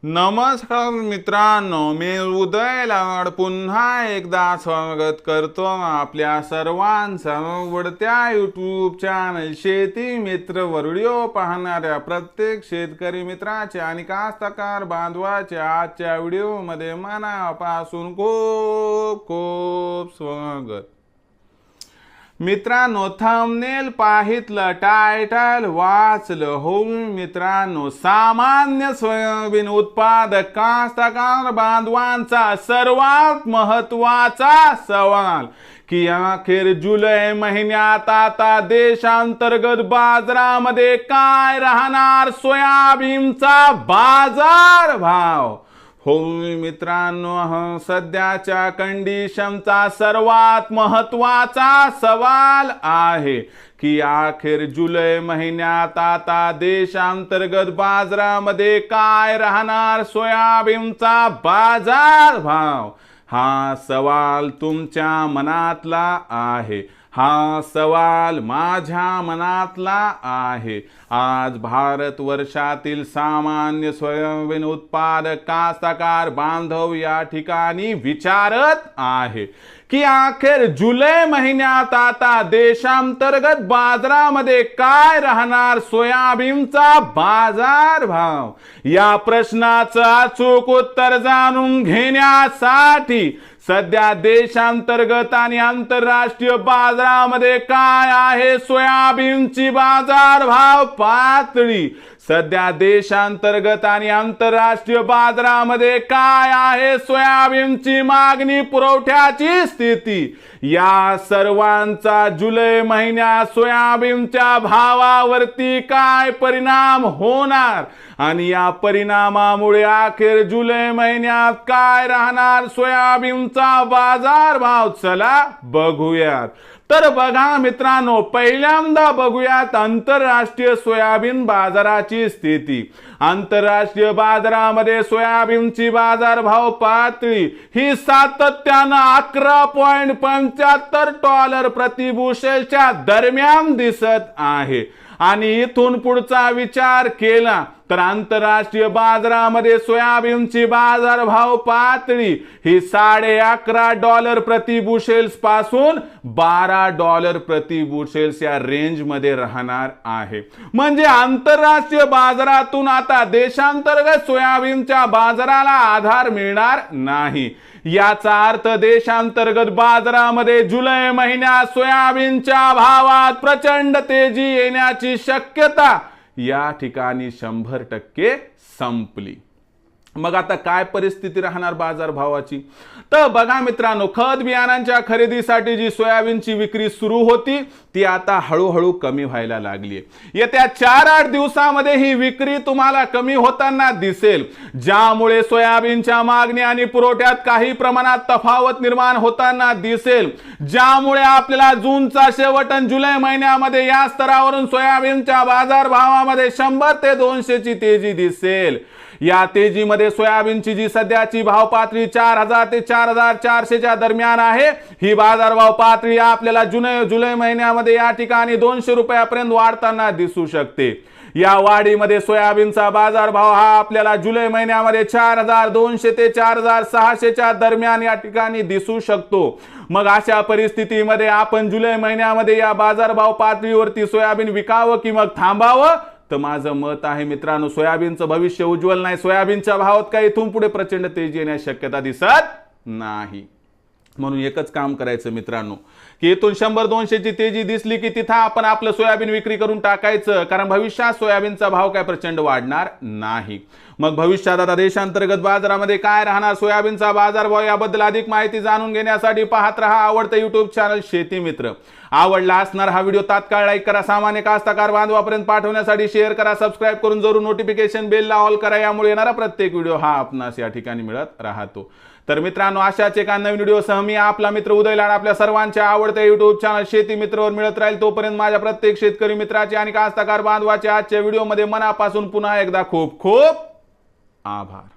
नमस्कार मित्रांनो, मी उदय लाड पुन्हा एकदा स्वागत करतो आपल्या सर्वांचं आवडत्या यूट्यूब चॅनल शेती मित्र वर व्हिडिओ पाहणाऱ्या प्रत्येक शेतकरी मित्राचे आणि कास्तकार बांधवाचे आजच्या व्हिडिओमध्ये मनापासून खूप खूप स्वागत। मित्रांनो, थंबनेल पाहितलं, टायटल वाचलं हो मित्रांनो, सामान्य सोयाबीन उत्पादक कास्तकार बांधवांचा सर्वात महत्त्वाचा सवाल की अखेर जुलै महिन्यात आता देशांतर्गत बाजारामध्ये काय राहणार सोयाबीनचा बाजार भाव। हो मित्रांनो, सध्याच्या कंडिशनचा सर्वात महत्त्वाचा सवाल आहे की अखेर जुलै महिन्यात आता देशांतर्गत बाजारामध्ये काय राहणार सोयाबीनचा बाजार भाव। हा सवाल तुमच्या मनातला आहे, हा सवाल माझ्या मनातला आहे। आज भारतवर्षातील सामान्य सोयाबीन उत्पादक कास्तकार बांधव या ठिकाणी विचारत आहे की अखेर जुलै महिन्यात आता देशांतर्गत बाजारामध्ये काय राहणार सोयाबीनचा बाजार भाव। या प्रश्नाचं अचूक उत्तर जाणून घेण्यासाठी सध्या देशांतर्गत आणि आंतरराष्ट्रीय बाजारामध्ये काय आहे सोयाबीनची बाजार भाव पातळी, सध्या देशांतर्गत आणि आंतरराष्ट्रीय बाजारामध्ये काय आहे सोयाबीनची मागणी पुरवठ्याची स्थिती, या सर्वांचा जुलै महिन्यात सोयाबीनच्या भावावरती काय परिणाम होणार आणि या परिणामामुळे अखेर जुलै महिन्यात काय राहणार सोयाबीनचा बाजार भाव, चला बघूयात। तर बघा मित्रांनो, पहिल्यांदा बघूयात आंतरराष्ट्रीय सोयाबीन बाजाराची स्थिती। आंतरराष्ट्रीय बाजारामध्ये सोयाबीनची बाजार भाव पातळी ही सातत्याने $11.75 प्रति बुशेलच्या दरम्यान दिसत आहे आणि इथून पुढचा विचार केला तर आंतरराष्ट्रीय बाजारामध्ये सोयाबीनची बाजार भाव पातळी ही $11.5 प्रति बुशेल्स पासून $12 प्रति बुशेल्स या रेंज मध्ये राहणार आहे। म्हणजे आंतरराष्ट्रीय बाजारातून आता देशांतर्गत सोयाबीनच्या बाजाराला आधार मिळणार नाही। याचा अर्थ देशांतर्गत बाजारामध्ये जुलै महिन्यात सोयाबीनच्या भावात प्रचंड तेजी येण्याची शक्यता या ठिकाणी 100% संपली। मग आता काय परिस्थिती राहणार बाजार भावाची, तर बघा मित्रांनो, खत बियाणांच्या खरेदीसाठी जी सोयाबीनची विक्री सुरू होती ती आता हळूहळू कमी व्हायला लागली आहे। येत्या 4-8 दिवसांमध्ये ही विक्री तुम्हाला कमी होताना दिसेल, ज्यामुळे सोयाबीनच्या मागणी आणि पुरवठ्यात काही प्रमाणात तफावत निर्माण होताना दिसेल, ज्यामुळे आपल्याला जूनचा शेवट आणि जुलै महिन्यामध्ये या स्तरावरून सोयाबीनच्या बाजार भावामध्ये 100 ते 200 ची तेजी दिसेल। या तेजीमध्ये सोयाबीनची जी सध्याची भाव पातळी 4000 ते 4400 च्या दरम्यान आहे, ही बाजारभाव पातळी आपल्याला जुलै महिन्यामध्ये या ठिकाणी 200 रुपयापर्यंत वाढताना दिसू शकते। या वाढीमध्ये सोयाबीनचा बाजारभाव हा आपल्याला जुलै महिन्यामध्ये 4200 ते 4600 च्या दरम्यान या ठिकाणी दिसू शकतो। मग अशा परिस्थितीमध्ये आपण जुलै महिन्यामध्ये या बाजारभाव पातळीवरती सोयाबीन विकावं की मग थांबावं, तर माझं मत आहे मित्रांनो, सोयाबीनचं भविष्य उज्ज्वल नाही। सोयाबीनच्या भावात काही इथून पुढे प्रचंड तेजी येण्याची शक्यता दिसत नाही। म्हणून एकच काम करायचं मित्रांनो की इथून 100-200 ची तेजी दिसली की तिथं आपण आपलं सोयाबीन विक्री करून टाकायचं, कारण भविष्यात सोयाबीनचा भाव काय प्रचंड वाढणार नाही। मग भविष्यात आता देशांतर्गत बाजारामध्ये काय राहणार सोयाबीनचा बाजार भाव याबद्दल अधिक माहिती जाणून घेण्यासाठी पाहत रहा आवडतं YouTube चॅनल शेती मित्र। आवडला असणार हा व्हिडिओ तात्काळ लाईक करा, सामान्य कास्तकार बांधवापर्यंत पाठवण्यासाठी शेअर करा, सबस्क्राइब करून जरूर नोटिफिकेशन बेलला ऑल करा, यामुळे येणारा प्रत्येक व्हिडिओ हा आपणास या ठिकाणी मिळत राहतो। तर मित्रांनो, अशाच एका नवीन व्हिडिओसह मी आपला मित्र उदय लाड आपल्या सर्वांच्या आवडत्या YouTube चॅनल शेती मित्रवर मिळत राहील। तोपर्यंत माझ्या प्रत्येक शेतकरी मित्राचे आणि कास्तकार बांधवाचे आजच्या व्हिडिओमध्ये मनापासून पुन्हा एकदा खूप खूप आभार।